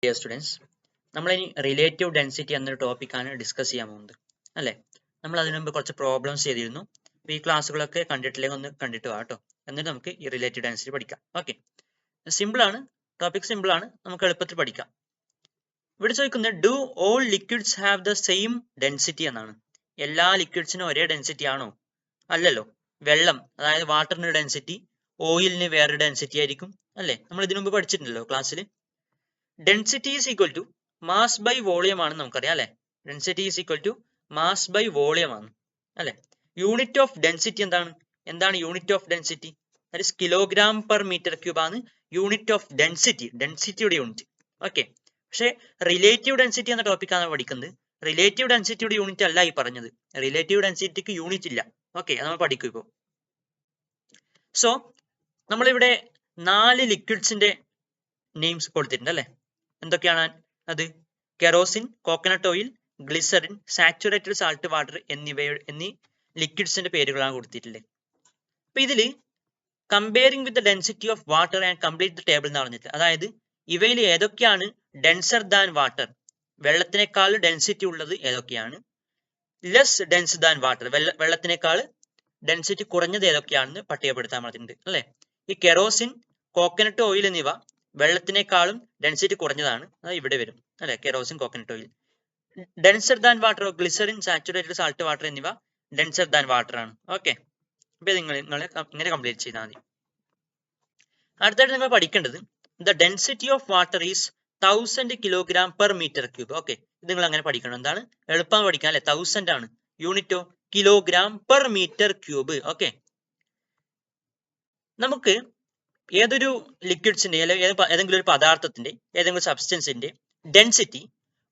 Dear students, നമ്മളിനി relative density എന്നൊരു ടോപ്പിക്കാണ് ഡിസ്കസ് ചെയ്യാൻ പോകുന്നത് അല്ലേ. നമ്മൾ അതിനു മുമ്പ് കുറച്ച് പ്രോബ്ലംസ് ചെയ്തിരുന്നു. ഈ ക്ലാസ്സുകളൊക്കെ കണ്ടിട്ടില്ലെങ്കിൽ ഒന്ന് കണ്ടിട്ട് വാ കേട്ടോ. എന്നിട്ട് നമുക്ക് ഈ റിലേറ്റീവ് ഡെൻസിറ്റി പഠിക്കാം. ഓക്കെ, സിമ്പിൾ ആണ്, ടോപ്പിക് സിമ്പിൾ ആണ്, നമുക്ക് എളുപ്പത്തിൽ പഠിക്കാം. ഇവിടെ ചോദിക്കുന്നത് do all liquids have the same density എന്നാണ്. എല്ലാ ലിക്വിഡ്സിനും ഒരേ ഡെൻസിറ്റി ആണോ? അല്ലല്ലോ. വെള്ളം, അതായത് വാട്ടറിന് ഡെൻസിറ്റി, ഓയിലിന് വേറെ ഡെൻസിറ്റി ആയിരിക്കും അല്ലേ. നമ്മൾ ഇതിനു മുമ്പ് പഠിച്ചിട്ടുണ്ടല്ലോ ക്ലാസ്സിൽ. Density is equal to mass by volume ആണെന്ന് നമുക്കറിയാം അല്ലെ. Density is equal to mass by volume ആണ് അല്ലെ. യൂണിറ്റ് ഓഫ് ഡെൻസിറ്റി എന്താണ് unit of density? That is kilogram per metre cube ആണ് യൂണിറ്റ് ഓഫ് ഡെൻസിറ്റി, ഡെൻസിറ്റിയുടെ യൂണിറ്റ്. ഓക്കെ, പക്ഷേ relative density എന്ന ടോപ്പിക്കാണ് പഠിക്കുന്നത്. റിലേറ്റീവ് ഡെൻസിറ്റിയുടെ യൂണിറ്റ് അല്ല ഈ പറഞ്ഞത്. റിലേറ്റീവ് ഡെൻസിറ്റിക്ക് യൂണിറ്റ് ഇല്ല. ഓക്കെ, അത് നമ്മൾ പഠിക്കും ഇപ്പോൾ. സോ നമ്മളിവിടെ 4 ലിക്വിഡ്സിന്റെ നെയിംസ് കൊടുത്തിട്ടുണ്ട് അല്ലെ. എന്തൊക്കെയാണ് അത്? Kerosene, coconut oil, glycerin, saturated salt water എന്നീ ലിക്വിഡ്സിന്റെ പേരുകളാണ് കൊടുത്തിട്ടുള്ളത്. അപ്പൊ ഇതില് comparing with the density of water and complete the table എന്ന് പറഞ്ഞിട്ട്, അതായത് ഇവയിൽ ഏതൊക്കെയാണ് ഡെൻസർ ദാൻ വാട്ടർ, വെള്ളത്തിനേക്കാൾ ഡെൻസിറ്റി ഉള്ളത് ഏതൊക്കെയാണ്, ലെസ് ഡെൻസ് ദാൻ വാട്ടർ, വെള്ളത്തിനേക്കാൾ ഡെൻസിറ്റി കുറഞ്ഞത് ഏതൊക്കെയാണെന്ന് പട്ടികപ്പെടുത്താൻ പറഞ്ഞിട്ടുണ്ട് അല്ലെ. ഈ കെറോസിൻ, കോക്കനട്ട് ഓയിൽ എന്നിവ വെള്ളത്തിനേക്കാളും ഡെൻസിറ്റി കുറഞ്ഞതാണ്. അത് ഇവിടെ വരും അല്ലെ, kerosene, coconut oil. Denser than water, glycerin, saturated salt water എന്നിവ ഡെൻസർ ദാൻ വാട്ടർ ആണ്. ഓക്കെ, അപ്പൊ നിങ്ങൾ ഇങ്ങനെ കംപ്ലീറ്റ് ചെയ്താൽ മതി. അടുത്തായിട്ട് നിങ്ങൾ പഠിക്കേണ്ടത് the density of water is 1000 kilogram per metre cube. Okay, ഇത് നിങ്ങൾ അങ്ങനെ പഠിക്കണം. എന്താണ് എളുപ്പം പഠിക്കാൻ അല്ലെ. 1000 ആണ്. യൂണിറ്റോ kilogram per metre cube. Okay, നമുക്ക് ഏതൊരു ലിക്വിഡ്സിന്റെ ഏതെങ്കിലും ഒരു പദാർത്ഥത്തിന്റെ, ഏതെങ്കിലും സബ്സ്റ്റൻസിന്റെ ഡെൻസിറ്റി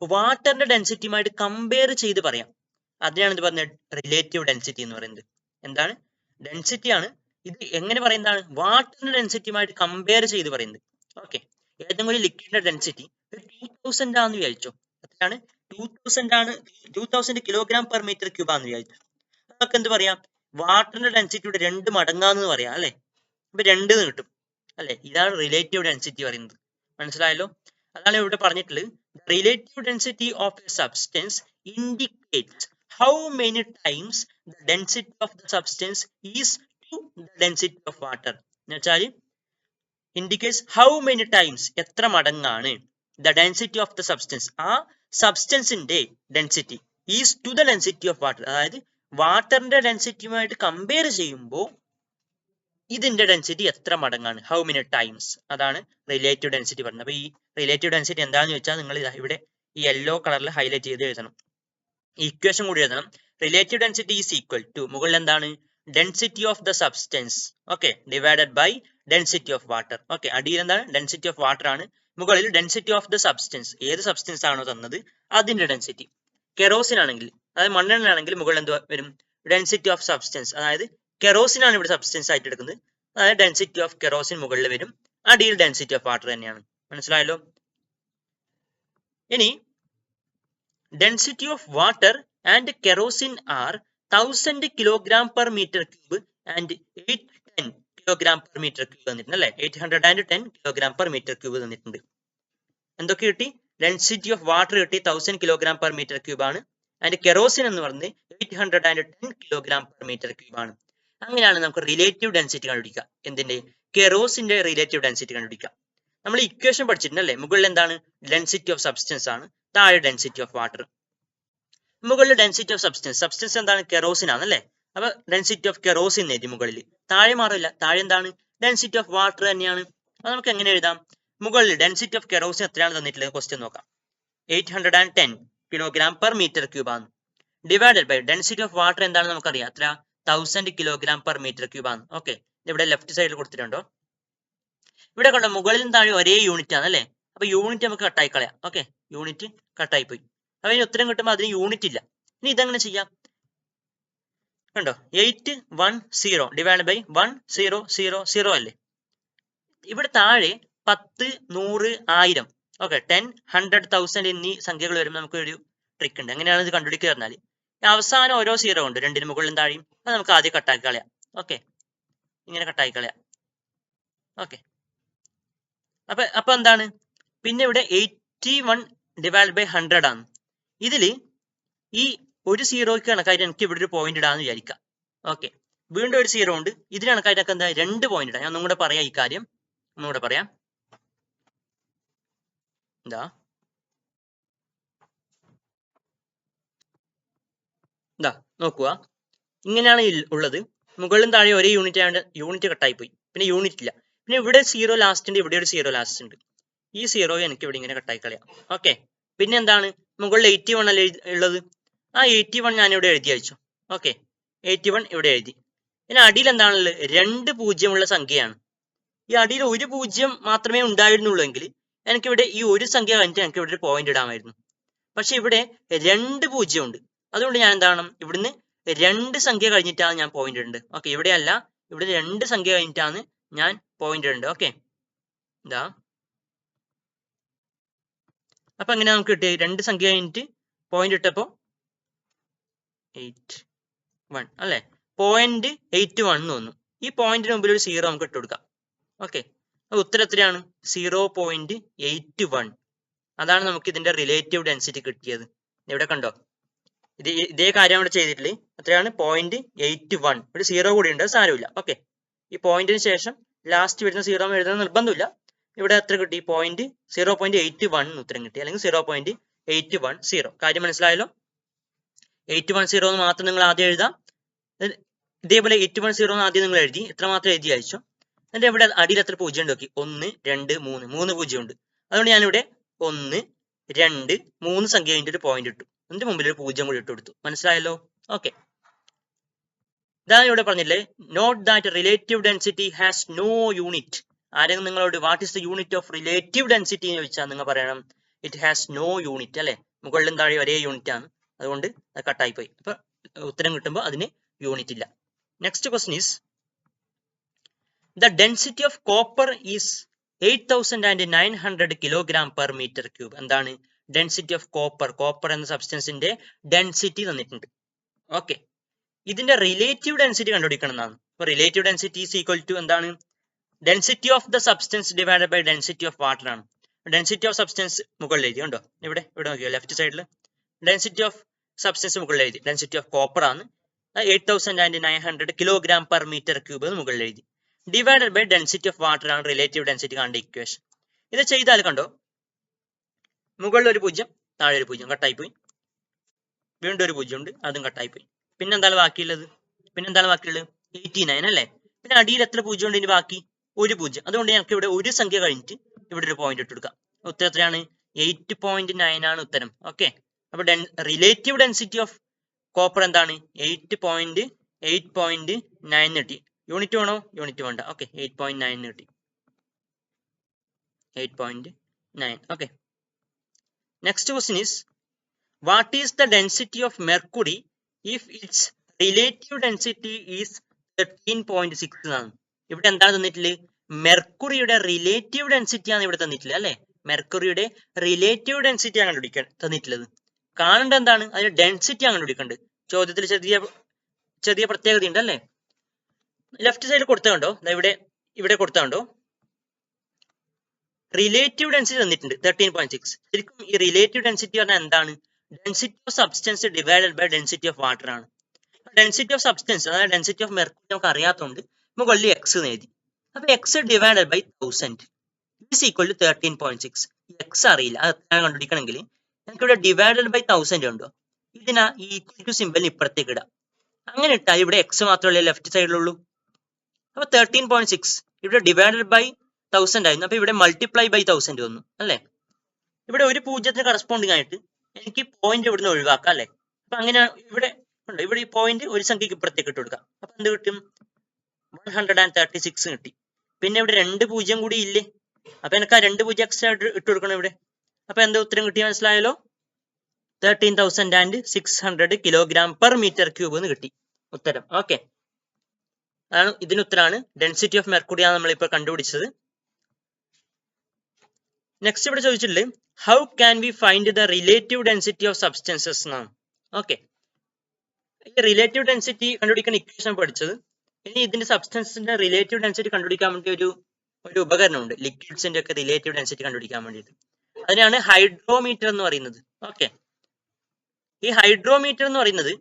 വാട്ടറിന്റെ ഡെൻസിറ്റിയുമായിട്ട് കമ്പയർ ചെയ്ത് പറയാം. അതിനാണ് ഇത് പറഞ്ഞത് റിലേറ്റീവ് ഡെൻസിറ്റി എന്ന് പറയുന്നത്. എന്താണ്? ഡെൻസിറ്റി ആണ്. ഇത് എങ്ങനെ പറയുന്നതാണ്? വാട്ടറിന്റെ ഡെൻസിറ്റിയുമായിട്ട് കമ്പയർ ചെയ്ത് പറയുന്നത്. ഓക്കെ, ഏതെങ്കിലും ഒരു ലിക്വിഡിന്റെ ഡെൻസിറ്റി 2000 ആണെന്ന് വിചാരിച്ചോ. എത്രയാണ്? 2000 കിലോഗ്രാം പെർ മീറ്റർ ക്യൂബ് ആണെന്ന് വിചാരിച്ചു. നമുക്ക് എന്ത് പറയാം? വാട്ടറിന്റെ ഡെൻസിറ്റിയുടെ 2 മടങ്ങാന്ന് പറയാം അല്ലെ. അപ്പൊ 2 കിട്ടും അല്ലെ. ഇതാണ് റിലേറ്റീവ് ഡെൻസിറ്റി പറയുന്നത്. മനസ്സിലായല്ലോ? അതാണ് ഇവിടെ പറഞ്ഞിട്ടുള്ളത്. Relative density of a substance indicates how many times the density of the substance is to the density of water. എന്ന് വെച്ചാൽ ഇൻഡിക്കേറ്റ്സ് ഹൗ മെനി ടൈംസ്, എത്ര മടങ്ങാണ്, the density of the substance, ആ സബ്സ്റ്റൻസിന്റെ density, is to the density of water, അതായത് വാട്ടറിന്റെ ഡെൻസിറ്റിയുമായിട്ട് compare ചെയ്യുമ്പോൾ ഇതിന്റെ ഡെൻസിറ്റി എത്ര മടങ്ങാണ്, ഹൗ മെനി ടൈംസ്. അതാണ് റിലേറ്റീവ് ഡെൻസിറ്റി പറയുന്നത്. അപ്പൊ ഈ റിലേറ്റീവ് ഡെൻസിറ്റി എന്താണെന്ന് വെച്ചാൽ നിങ്ങൾ ഇവിടെ ഈ യെല്ലോ കളറിൽ ഹൈലൈറ്റ് ചെയ്ത് എഴുതണം. ഇക്വേഷൻ കൂടി എഴുതണം. Relative density is equal to, മുകളിൽ എന്താണ്? Density of the substance, okay, divided by density of water. Okay, അടിയിൽ എന്താണ്? ഡെൻസിറ്റി ഓഫ് വാട്ടർ ആണ്. മുകളിൽ ഡെൻസിറ്റി ഓഫ് ദ സബ്സ്റ്റൻസ്, ഏത് സബ്സ്റ്റൻസ് ആണോ തന്നത് അതിന്റെ ഡെൻസിറ്റി. കെറോസിൻ ആണെങ്കിൽ, അതായത് മണ്ണെണ്ണ ആണെങ്കിൽ മുകളിൽ എന്ത് വരും? ഡെൻസിറ്റി ഓഫ് സബ്സ്റ്റൻസ്, അതായത് കെറോസിൻ ആണ് ഇവിടെ സബ്സ്റ്റൻസ് ആയിട്ട് എടുക്കുന്നത്. അതായത് ഡെൻസിറ്റി ഓഫ് കെറോസിൻ മുകളിൽ വരും. അടിയിൽ ഡെൻസിറ്റി ഓഫ് വാട്ടർ തന്നെയാണ്. മനസ്സിലായല്ലോ? ഇനി density of water and kerosene are 1000 kilogram per metre cube and 810 kilogram per metre cube തന്നിട്ടുണ്ട് അല്ലെ. 810 കിലോഗ്രാം പെർ മീറ്റർ ക്യൂബ് തന്നിട്ടുണ്ട്. എന്തൊക്കെ കിട്ടി? ഡെൻസിറ്റി ഓഫ് വാട്ടർ കിട്ടി 1000 കിലോഗ്രാം പെർ മീറ്റർ ക്യൂബ് ആണ്. ആൻഡ് കെറോസിൻ എന്ന് പറഞ്ഞത് 810 കിലോഗ്രാം പെർ മീറ്റർ ക്യൂബ് ആണ്. അങ്ങനെയാണ് നമുക്ക് റിലേറ്റീവ് ഡെൻസിറ്റി കണ്ടുപിടിക്കാം. എന്തിന്റെ? കെറോസിന്റെ റിലേറ്റീവ് ഡെൻസിറ്റി കണ്ടുപിടിക്കാം. നമ്മൾ ഇക്വേഷൻ പഠിച്ചിട്ടുണ്ടല്ലേ. മുകളിൽ എന്താണ്? ഡെൻസിറ്റി ഓഫ് സബ്സ്റ്റൻസ് ആണ്, താഴെ ഡെൻസിറ്റി ഓഫ് വാട്ടർ. മുകളിൽ ഡെൻസിറ്റി ഓഫ് സബ്സ്റ്റൻസ് എന്താണ്? കെറോസിൻ ആണ് അല്ലേ. അപ്പൊ ഡെൻസിറ്റി ഓഫ് കെറോസിൻ എഴുതി മുകളിൽ. താഴെ മാറില്ല, താഴെ എന്താണ്? ഡെൻസിറ്റി ഓഫ് വാട്ടർ തന്നെയാണ്. അത് നമുക്ക് എങ്ങനെ എഴുതാം? മുകളിൽ ഡെൻസിറ്റി ഓഫ് കെറോസിൻ എത്രയാണ് തന്നിട്ടുള്ളത്? ക്വസ്റ്റ്യൻ നോക്കാം. 810 കിലോഗ്രാം പെർ മീറ്റർ ക്യൂബ് ആണ്. Divided by density of water എന്താണ് നമുക്കറിയാം. എത്ര? 1000 കിലോഗ്രാം പെർ മീറ്റർ ക്യൂബ് ആണ്. ഓക്കെ, ഇവിടെ ലെഫ്റ്റ് സൈഡിൽ കൊടുത്തിട്ടുണ്ടോ? ഇവിടെ കണ്ടോ, മുകളിലും താഴെ ഒരേ യൂണിറ്റ് ആണ് അല്ലേ. അപ്പൊ യൂണിറ്റ് നമുക്ക് കട്ടായി കളയാം. ഓക്കെ, യൂണിറ്റ് കട്ടായി പോയി. അപ്പൊ ഇനി ഉത്തരം കിട്ടുമ്പോൾ അതിന് യൂണിറ്റ് ഇല്ല. ഇനി ഇതെങ്ങനെ ചെയ്യാം? കണ്ടോ, 810 ഡിവൈഡ് ബൈ 1000 അല്ലേ. ഇവിടെ താഴെ 10, 100, 1000, ഓക്കെ, 10, 100, 1000 എന്നീ സംഖ്യകൾ വരുമ്പോൾ നമുക്ക് ഒരു ട്രിക്ക് ഉണ്ട്. എങ്ങനെയാണ് ഇത് കണ്ടുപിടിക്കുക പറഞ്ഞാൽ, അവസാനം ഓരോ 0 ഉണ്ട്, രണ്ടിന് മുകളിലും താഴെയും. അത് നമുക്ക് ആദ്യം കട്ടാക്കി കളയാം. ഓക്കെ, ഇങ്ങനെ കട്ടാക്കി കളയാം. ഓക്കെ, അപ്പൊ എന്താണ്? പിന്നെ ഇവിടെ 81 ഡിവൈഡ് ബൈ 100 ആണ്. ഇതിൽ ഈ ഒരു സീറോയ്ക്ക് കണക്കായിട്ട് എനിക്ക് ഇവിടെ ഒരു പോയിന്റ് ഇടാന്ന് വിചാരിക്കാം. ഓക്കെ, വീണ്ടും ഒരു സീറോ ഉണ്ട്. ഇതിന് കണക്കായിട്ടൊക്കെ എന്താ 2 പോയിന്റ് ഇടാം. ഞാൻ ഒന്നും കൂടെ പറയാം, ഈ കാര്യം ഒന്നുകൂടെ പറയാം. എന്താ നോക്കുക, ഇങ്ങനെയാണ് ഉള്ളത്. മുകളിലും താഴെ ഒരേ യൂണിറ്റ് ആയതുകൊണ്ട് യൂണിറ്റ് കട്ടായി പോയി. പിന്നെ യൂണിറ്റ് ഇല്ല. പിന്നെ ഇവിടെ സീറോ ലാസ്റ്റ് ഉണ്ട്, ഇവിടെ ഒരു സീറോ ലാസ്റ്റ് ഉണ്ട്. ഈ സീറോ എനിക്ക് ഇവിടെ ഇങ്ങനെ കട്ടായി കളയാം. ഓക്കെ, പിന്നെ എന്താണ് മുകളിൽ 81 അല്ലേ ഉള്ളത്? ആ 81 ഞാൻ ഇവിടെ എഴുതി അയച്ചു. ഓക്കെ, 81 ഇവിടെ എഴുതി. പിന്നെ അടിയിൽ എന്താണുള്ളത്? 2 പൂജ്യമുള്ള സംഖ്യയാണ്. ഈ അടിയിൽ ഒരു പൂജ്യം മാത്രമേ ഉണ്ടായിരുന്നുള്ളൂ എങ്കിൽ എനിക്കിവിടെ ഈ ഒരു സംഖ്യ കഴിഞ്ഞിട്ട് എനിക്ക് ഇവിടെ ഒരു പോയിന്റ് ഇടാമായിരുന്നു. പക്ഷെ ഇവിടെ 2 പൂജ്യം ഉണ്ട്. അതുകൊണ്ട് ഞാൻ എന്താണ് ഇവിടുന്ന് 2 സംഖ്യ കഴിഞ്ഞിട്ടാണ് ഞാൻ പോയിന്റ് ഇടേണ്ടത്. ഓക്കെ, ഇവിടെ അല്ല, ഇവിടെ 2 സംഖ്യ കഴിഞ്ഞിട്ടാണ് ഞാൻ പോയിന്റ് ഇടേണ്ടത്. ഓക്കെ, അപ്പൊ അങ്ങനെ നമുക്ക് കിട്ടിയ 2 സംഖ്യ കഴിഞ്ഞിട്ട് പോയിന്റ് ഇട്ടപ്പോ 81 അല്ലെ, 0.81 എന്ന് തോന്നുന്നു. ഈ പോയിന്റിന് മുമ്പിൽ ഒരു സീറോ നമുക്ക് ഇട്ട് കൊടുക്കാം. ഓക്കെ, അപ്പൊ ഉത്തരം എത്രയാണ്? 0.81. അതാണ് നമുക്ക് ഇതിന്റെ റിലേറ്റീവ് ഡെൻസിറ്റി കിട്ടിയത്. ഇവിടെ കണ്ടോ, ഇതേ കാര്യം ഇവിടെ ചെയ്തിട്ടില്ലേ? എത്രയാണ്? 0.81. ഒരു സീറോ കൂടി ഉണ്ട്, സാരമില്ല. ഓക്കെ, ഈ പോയിന്റിന് ശേഷം ലാസ്റ്റ് വരുന്ന സീറോ എഴുതുന്ന നിർബന്ധമില്ല. ഇവിടെ എത്ര കിട്ടി? 0.81 ഉത്തരം കിട്ടി, അല്ലെങ്കിൽ 0.810. കാര്യം മനസ്സിലായല്ലോ? 810 എന്ന് മാത്രം നിങ്ങൾ ആദ്യം എഴുതാം. ഇതേപോലെ 810 ആദ്യം നിങ്ങൾ എഴുതി, ഇത്ര മാത്രം എഴുതി അയച്ചു. എന്നിട്ട് ഇവിടെ അടിയിൽ എത്ര പൂജ്യം ഉണ്ട് നോക്കി? 1, 2, 3 പൂജ്യം ഉണ്ട്. അതുകൊണ്ട് ഞാനിവിടെ 1, 2, 3 സംഖ്യ കഴിഞ്ഞിട്ട് ഒരു പോയിന്റ് ഇട്ടു. എന്നിട്ട് മുമ്പിൽ ഒരു പൂജ്യം കൂടി ഇട്ട് കൊടുത്തു. മനസ്സിലായല്ലോ? ഓക്കെ, ഇതാണ് ഇവിടെ പറഞ്ഞില്ലേ, note that relative density has no unit. ആരെങ്കിലും നിങ്ങളോട് what is the unit of relative density എന്ന് ചോദിച്ചാൽ നിങ്ങൾ പറയണം ഇറ്റ് ഹാസ് നോ യൂണിറ്റ്. അല്ലെ, മുകളിലും താഴെ ഒരേ യൂണിറ്റ് ആണ്, അതുകൊണ്ട് അത് കട്ടായി പോയി. അപ്പൊ ഉത്തരം കിട്ടുമ്പോൾ അതിന് യൂണിറ്റ് ഇല്ല. Next question is the density of copper is 8900 kilogram per metre cube. എന്താണ് ഡെൻസിറ്റി ഓഫ് കോപ്പർ? കോപ്പർ എന്ന സബ്സ്റ്റൻസിന്റെ ഡെൻസിറ്റി തന്നിട്ടുണ്ട്. ഓക്കെ, ഇതിന്റെ റിലേറ്റീവ് ഡെൻസിറ്റി കണ്ടുപിടിക്കണം എന്നാണ്. അപ്പൊ relative density is equal to എന്താണ്? Density of the substance divided by density of water ആണ്. ഡെൻസിറ്റി ഓഫ് സബ്സ്റ്റൻസ് മുകളിൽ എഴുതി കണ്ടോ, ഇവിടെ നോക്കിയോ, ലെഫ്റ്റ് സൈഡിൽ ഡെൻസിറ്റി ഓഫ് സബ്സ്റ്റൻസ് മുകളിൽ എഴുതി. ഡെൻസിറ്റി ഓഫ് കോപ്പർ ആണ് 8900 കിലോഗ്രാം പെർ മീറ്റർ ക്യൂബ് എന്ന് മുകളിൽ എഴുതി. Divided by density of water ആണ് റിലേറ്റീവ് ഡെൻസിറ്റി കാണേണ്ട ഇക്വേഷൻ. ഇത് ചെയ്താൽ കണ്ടോ, മുകളിൽ ഒരു പൂജ്യം, താഴെ ഒരു പൂജ്യം, കട്ടായി പോയി. വീണ്ടും ഒരു പൂജ്യം ഉണ്ട്, അതും കട്ടായി പോയി. പിന്നെന്താണ് ബാക്കിയുള്ളത്? 89 അല്ലേ. പിന്നെ അടിയിൽ എത്ര പൂജ്യം ഉണ്ട്? ഇനി ബാക്കി ഒരു പൂജ്യം. അതുകൊണ്ട് ഞങ്ങൾക്ക് ഇവിടെ ഒരു സംഖ്യ കഴിഞ്ഞിട്ട് ഇവിടെ ഒരു പോയിന്റ് ഇട്ട് കൊടുക്കാം. ഉത്തരം എത്രയാണ്? 8.9 ആണ് ഉത്തരം. ഓക്കെ, അപ്പൊ റിലേറ്റീവ് ഡെൻസിറ്റി ഓഫ് കോപ്പർ എന്താണ്? 8.9 കിട്ടി. യൂണിറ്റ് വേണോ? യൂണിറ്റ് വേണ്ട. ഓക്കെ, 8.9 കിട്ടി. 8.9. Okay, next question is what is the density of mercury if it's relative density is 13.6 എന്നാണ്. ഇവിടെ എന്താണ് തന്നിട്ടുള്ളത്? മെർക്കുറിയുടെ റിലേറ്റീവ് ഡെൻസിറ്റി ആണ് ഇവിടെ തന്നിട്ടുള്ളത്. അല്ലെ, മെർക്കുറിയുടെ റിലേറ്റീവ് ഡെൻസിറ്റി ആണ് കണ്ടുപിടിക്കാൻ തന്നിട്ടുള്ളത്. കാണേണ്ടത് എന്താണ്? അതിന്റെ ഡെൻസിറ്റി ആണ് കണ്ടുപിടിക്കേണ്ടത്. ചോദ്യത്തിൽ ചെറിയ പ്രത്യേകത ഉണ്ട്. അല്ലെ, ലെഫ്റ്റ് സൈഡിൽ കൊടുത്തുണ്ടോ, ഇവിടെ കൊടുത്തുണ്ടോ, റിലേറ്റീവ് ഡെൻസിറ്റി തന്നിട്ടുണ്ട് 13.6. ശരിക്കും ഈ റിലേറ്റീവ് ഡെൻസിറ്റി പറഞ്ഞാൽ എന്താണ്? Density of substance divided by density of water ആണ്. ഡെൻസിറ്റി ഓഫ് സബ്സ്റ്റൻസ്, അതായത് ഡെൻസിറ്റി ഓഫ് മെർക്കുറി നമുക്ക് അറിയാത്തതുകൊണ്ട് മുകളിൽ എക്സ് എഴുതി. അപ്പൊ x divided by 1000 is equal to 13.6. X അറിയില്ല, അത് കണ്ടുപിടിക്കണമെങ്കിൽ എനിക്കിവിടെ ഡിവൈഡഡ് ബൈ 1000 ഉണ്ടോ, ഇതിനാ ഈ ഈക്വൽ ടു സിമ്പിളിന് ഇപ്പുറത്തേക്ക് ഇടാം. അങ്ങനെ ഇട്ടാൽ ഇവിടെ എക്സ് മാത്രമല്ലേ ലെഫ്റ്റ് സൈഡിലുള്ളൂ. അപ്പൊ 13.6 ഇവിടെ ഡിവൈഡഡ് ബൈ 1000 ആയിരുന്നു. അപ്പൊ ഇവിടെ മൾട്ടിപ്ലൈ ബൈ 1000 വന്നു. അല്ലെ, ഇവിടെ ഒരു പൂജ്യത്തിന് കറസ്പോണ്ടിങ് ആയിട്ട് എനിക്ക് പോയിന്റ് ഇവിടുന്ന് ഒഴിവാക്കാം. അല്ലെ, അപ്പൊ അങ്ങനെ ഇവിടെ ഈ പോയിന്റ് ഒരു സംഖ്യക്ക് ഇപ്പുറത്തേക്ക് ഇട്ട് കൊടുക്കാം. അപ്പൊ എന്ത് കിട്ടും? 136 കിട്ടി. പിന്നെ ഇവിടെ 2 പൂജ്യം കൂടി ഇല്ലേ, അപ്പൊ എനിക്ക് ആ 2 പൂജ്യം എക്സ്ട്രാ ഇട്ട് കൊടുക്കണം ഇവിടെ. അപ്പൊ എന്താ ഉത്തരം കിട്ടി? മനസ്സിലായല്ലോ? 13,600 കിലോഗ്രാം പെർ മീറ്റർ ക്യൂബ് എന്ന് കിട്ടി ഉത്തരം. ഓക്കെ, അതാണ് ഇതിന് ഉത്തരമാണ്. ഡെൻസിറ്റി ഓഫ് മെർക്കുറിയാണ് നമ്മളിപ്പോൾ കണ്ടുപിടിച്ചത്. നെക്സ്റ്റ് ഇവിടെ ചോദിച്ചിട്ടുള്ളത് how can we find the relative density of substances എന്നാണ്. ഓക്കെ, ഈ റിലേറ്റീവ് ഡെൻസിറ്റി കണ്ടുപിടിക്കുന്ന ഇക്വേഷൻ പഠിച്ചത്. ഇനി ഇതിന്റെ സബ്സ്റ്റൻസിന്റെ റിലേറ്റീവ് ഡെൻസിറ്റി കണ്ടുപിടിക്കാൻ വേണ്ടി ഒരു ഉപകരണമുണ്ട്, ലിക്വിഡ്സിന്റെ ഒക്കെ റിലേറ്റീവ് ഡെൻസിറ്റി കണ്ടുപിടിക്കാൻ വേണ്ടിയിട്ട്. അതിനാണ് ഹൈഡ്രോമീറ്റർ എന്ന് പറയുന്നത്. ഓക്കെ, ഈ ഹൈഡ്രോമീറ്റർ എന്ന് പറയുന്നത്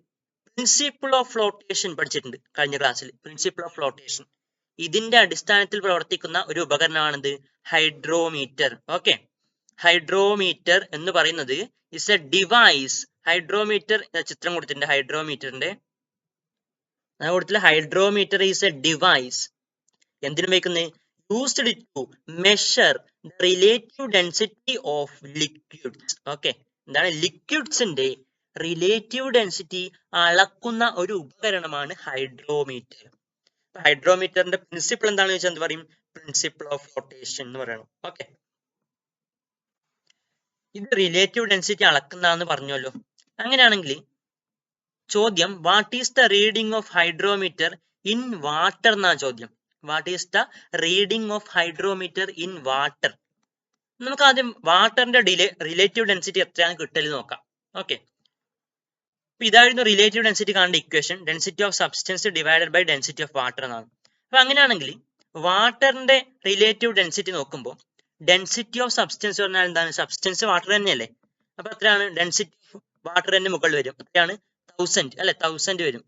പ്രിൻസിപ്പിൾ ഓഫ് ഫ്ലോട്ടേഷൻ പഠിച്ചിട്ടുണ്ട് കഴിഞ്ഞ ക്ലാസ്സിൽ. പ്രിൻസിപ്പിൾ ഓഫ് ഫ്ലോട്ടേഷൻ, ഇതിന്റെ അടിസ്ഥാനത്തിൽ പ്രവർത്തിക്കുന്ന ഒരു ഉപകരണമാണിത് ഹൈഡ്രോമീറ്റർ. ഓക്കെ, ഹൈഡ്രോമീറ്റർ എന്ന് പറയുന്നത് ഇസ് എ ഡിവൈസ്. ഹൈഡ്രോമീറ്റർ ചിത്രം കൊടുത്തിട്ടുണ്ട്. ഹൈഡ്രോമീറ്ററിന്റെ കൊടുത്തില്ല. Hydrometer is a device. എന്തിനു ഉപയോഗിക്കുന്നത്? Used to measure the relative density of liquids. Okay, എന്താണ്? ലിക്വിഡ്സിന്റെ റിലേറ്റീവ് ഡെൻസിറ്റി അളക്കുന്ന ഒരു ഉപകരണമാണ് ഹൈഡ്രോമീറ്റർ. ഹൈഡ്രോമീറ്ററിന്റെ പ്രിൻസിപ്പിൾ എന്താണെന്ന് വെച്ചാൽ എന്ത് പറയും? പ്രിൻസിപ്പിൾ ഓഫ് ഫ്ലോട്ടേഷൻ എന്ന് പറയണം. ഓക്കെ, ഇത് റിലേറ്റീവ് ഡെൻസിറ്റി അളക്കുന്നതാന്ന് പറഞ്ഞല്ലോ. അങ്ങനെയാണെങ്കിൽ ചോദ്യം, what is the reading of hydrometer in water എന്നാണ് ചോദ്യം. What is the reading of hydrometer in water? നമുക്ക് ആദ്യം വാട്ടറിന്റെ റിലേറ്റീവ് ഡെൻസിറ്റി എത്രയാണ് കിട്ടൽ നോക്കാം. ഓക്കെ, അപ്പൊ ഇതായിരുന്നു റിലേറ്റീവ് ഡെൻസിറ്റി കാണേണ്ട equation. Density of substance divided by density of water എന്നാണ്. അപ്പൊ അങ്ങനെയാണെങ്കിൽ വാട്ടറിന്റെ റിലേറ്റീവ് ഡെൻസിറ്റി നോക്കുമ്പോൾ ഡെൻസിറ്റി ഓഫ് സബ്സ്റ്റൻസ് പറഞ്ഞാൽ എന്താണ്? സബ്സ്റ്റൻസ് വാട്ടർ തന്നെയല്ലേ. അപ്പൊ എത്രയാണ്? ഡെൻസിറ്റി ഓഫ് വാട്ടർ തന്നെ മുകളിൽ വരും. എത്രയാണ്? 1000 അല്ലെ? 1000 വരും.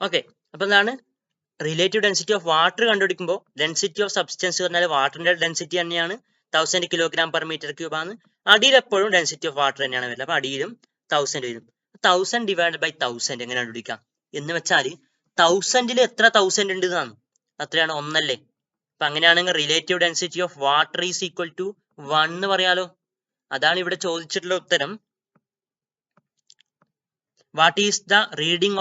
ഓക്കെ, അപ്പൊ എന്താണ്? റിലേറ്റീവ് ഡെൻസിറ്റി ഓഫ് വാട്ടർ കണ്ടുപിടിക്കുമ്പോൾ ഡെൻസിറ്റി ഓഫ് സബ്സ്റ്റൻസ് പറഞ്ഞാൽ വാട്ടറിന്റെ ഡെൻസിറ്റി തന്നെയാണ്. 1000 kg/m³ ആണ്. അടിയിൽ എപ്പോഴും ഡെൻസിറ്റി ഓഫ് വാട്ടർ തന്നെയാണ് വരുന്നത്. അപ്പൊ അടിയിലും 1000 വരും. 1000 ഡിവൈഡ് ബൈ 1000 എങ്ങനെ കണ്ടുപിടിക്കാം എന്ന് വെച്ചാൽ 1000ൽ എത്ര 1000 ഉണ്ട് എന്നാണ്. അത്രയാണ് 1 അല്ലേ. അപ്പൊ അങ്ങനെയാണെങ്കിൽ relative density of water is equal to 1 എന്ന് പറയാലോ. അതാണ് ഇവിടെ ചോദിച്ചിട്ടുള്ള ഉത്തരം. What is the reading